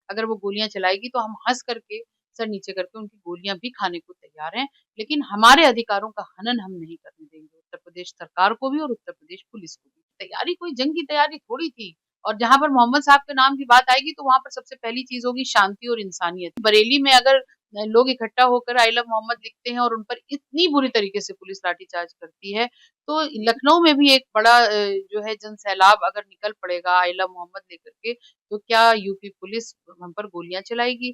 अगर वो गोलियाँ चलाएगी तो हम हँस करके सर नीचे करके उनकी गोलियाँ भी खाने को तैयार हैं, लेकिन हमारे अधिकारों का हनन हम नहीं करने देंगे, उत्तर प्रदेश सरकार को भी और उत्तर प्रदेश पुलिस को भी। तैयारी कोई जंग की तैयारी थोड़ी थी और जहाँ पर मोहम्मद साहब के नाम की बात आएगी तो वहाँ पर सबसे पहली चीज़ होगी शांति और इंसानियत। बरेली में अगर लोग इकट्ठा होकर आई लव मोहम्मद लिखते हैं और उन पर इतनी बुरी तरीके से पुलिस लाठीचार्ज करती है, तो लखनऊ में भी एक बड़ा जो है जनसैलाब अगर निकल पड़ेगा आई लव मोहम्मद लेकर के, तो क्या यूपी पुलिस हम पर गोलियाँ चलाएगी?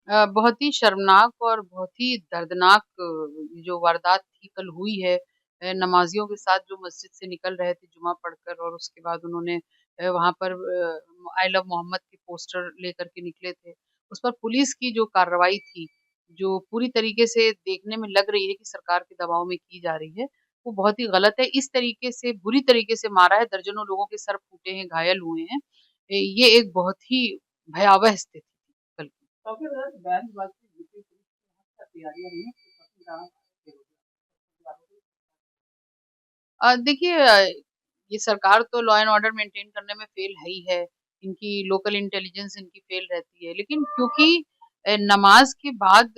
बहुत ही शर्मनाक और बहुत ही दर्दनाक जो वारदात थी कल हुई है। नमाज़ियों के साथ जो मस्जिद से निकल रहे थे जुमा पढ़कर और उसके बाद उन्होंने वहाँ पर आई लव मोहम्मद के पोस्टर लेकर के निकले थे। उस पर पुलिस की जो कार्रवाई थी, जो पूरी तरीके से देखने में लग रही है कि सरकार के दबाव में की जा रही है, वो बहुत ही गलत है। इस तरीके से बुरी तरीके से मारा है, दर्जनों लोगों के सर फूटे हैं, घायल हुए हैं। ये एक बहुत ही भयावह स्थिति थी कल की। तो फिर बयानबाजी यूपी पुलिस की तैयारियां नहीं है कि काफी ज्यादा देखिए ये सरकार तो लॉ एंड ऑर्डर मेंटेन करने में फेल है ही है। इनकी लोकल इंटेलिजेंस इनकी फेल रहती है। लेकिन क्योंकि नमाज़ के बाद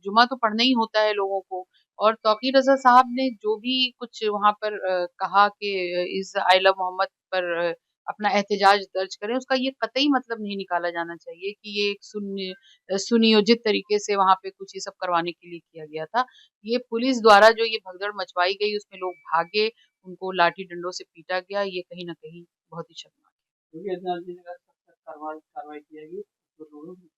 जुमा तो पढ़ना ही होता है लोगों को और तौकीर रज़ा साहब ने जो भी कुछ वहाँ पर कहा कि इस आई लव मोहम्मद पर अपना एहतजाज दर्ज करें, उसका ये कतई मतलब नहीं निकाला जाना चाहिए कि ये एक सुनियोजित तरीके से वहाँ पे कुछ ये सब करवाने के लिए किया गया था। ये पुलिस द्वारा जो ये भगदड़ मचवाई गई, उसमें लोग भागे, उनको लाठी डंडों से पीटा गया, ये कहीं न कहीं बहुत ही शर्मनाक है। क्योंकि एसएसजी ने सख्त कार्रवाई कार्रवाई की जाएगी तो लोगों की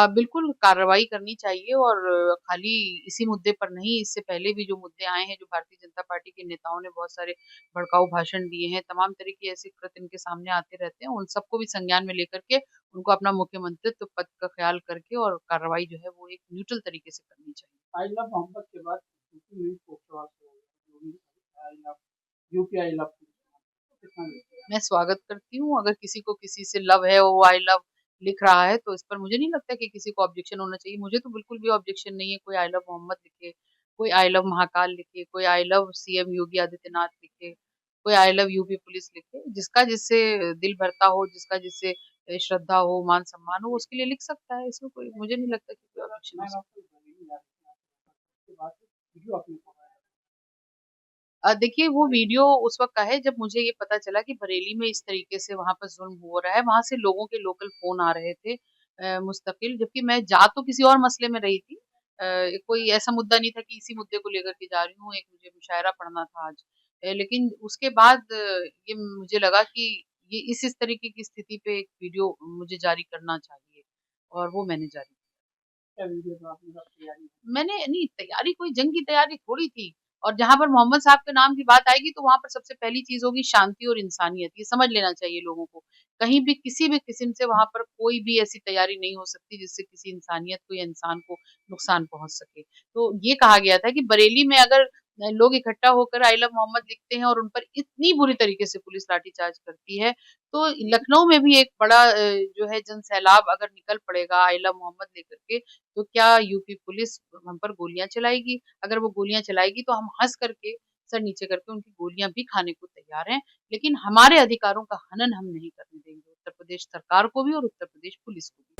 बिल्कुल कार्रवाई करनी चाहिए और खाली इसी मुद्दे पर नहीं, इससे पहले भी जो मुद्दे आए हैं, जो भारतीय जनता पार्टी के नेताओं ने बहुत सारे भड़काऊ भाषण दिए हैं, तमाम तरह के ऐसे कृत्य इनके सामने आते रहते हैं, उन सबको भी संज्ञान में लेकर के उनको अपना मुख्यमंत्रित्व पद का ख्याल करके और कार्रवाई जो है वो एक न्यूट्रल तरीके से करनी चाहिए। आई लव मोहम्मद के बाद यूपी में poster I love UP I love मैं स्वागत करती हूँ, अगर किसी को किसी से लव है, वो आई लव लिख रहा है, तो इस पर मुझे नहीं लगता कि किसी को ऑब्जेक्शन होना चाहिए। मुझे तो बिल्कुल भी ऑब्जेक्शन नहीं है, कोई आई लव मोहम्मद लिखे, कोई आई लव महाकाल लिखे, कोई I love CM Yogi Adityanath लिखे, कोई आई लव यूपी पुलिस लिखे। जिसका जिससे दिल भरता हो, जिसका जिससे श्रद्धा हो, मान-सम्मान हो, उसके लिए लिख सकता है। इसमें कोई मुझे नहीं लगता कि कोई ऑब्जेक्शन हो मैं सकता है। आपको के बाद वीडियो आपने देखिए वो वीडियो उस वक़्त का है जब मुझे ये पता चला कि बरेली में इस तरीके से वहाँ पर ज़ुल्म हो रहा है। वहाँ से लोगों के लोकल फ़ोन आ रहे थे मुस्तकिल, जबकि मैं जा तो किसी और मसले में रही थी। कोई ऐसा मुद्दा नहीं था कि इसी मुद्दे को लेकर के जा रही हूँ, एक मुझे मुशायरा पढ़ना था आज। लेकिन उसके बाद ये मुझे लगा कि ये इस तरीके की स्थिति पे एक वीडियो मुझे जारी करना चाहिए और वो मैंने जारी क्या वीडियो था आपने सब तैयारी मैंने नहीं तैयारी कोई जंग की तैयारी थोड़ी थी और जहाँ पर मोहम्मद साहब के नाम की बात आएगी तो वहाँ पर सबसे पहली चीज़ होगी शांति और इंसानियत। ये समझ लेना चाहिए लोगों को। कहीं भी किसी भी किस्म से वहाँ पर कोई भी ऐसी तैयारी नहीं हो सकती जिससे किसी इंसानियत को या इंसान को नुकसान पहुँच सके। तो ये कहा गया था कि बरेली में अगर लोग इकट्ठा होकर आई लव मोहम्मद लिखते हैं और उन पर इतनी बुरी तरीके से पुलिस लाठीचार्ज करती है, तो लखनऊ में भी एक बड़ा जो है जनसैलाब अगर निकल पड़ेगा आई लव मोहम्मद लेकर के, तो क्या यूपी पुलिस हम पर गोलियाँ चलाएगी? अगर वो गोलियाँ चलाएगी तो हम हँस करके सर नीचे करके उनकी गोलियाँ भी खाने को तैयार हैं, लेकिन हमारे अधिकारों का हनन हम नहीं करने देंगे, उत्तर प्रदेश सरकार को भी और उत्तर प्रदेश पुलिस को भी।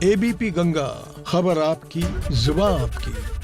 एबीपी गंगा, खबर आपकी, जुबान आपकी।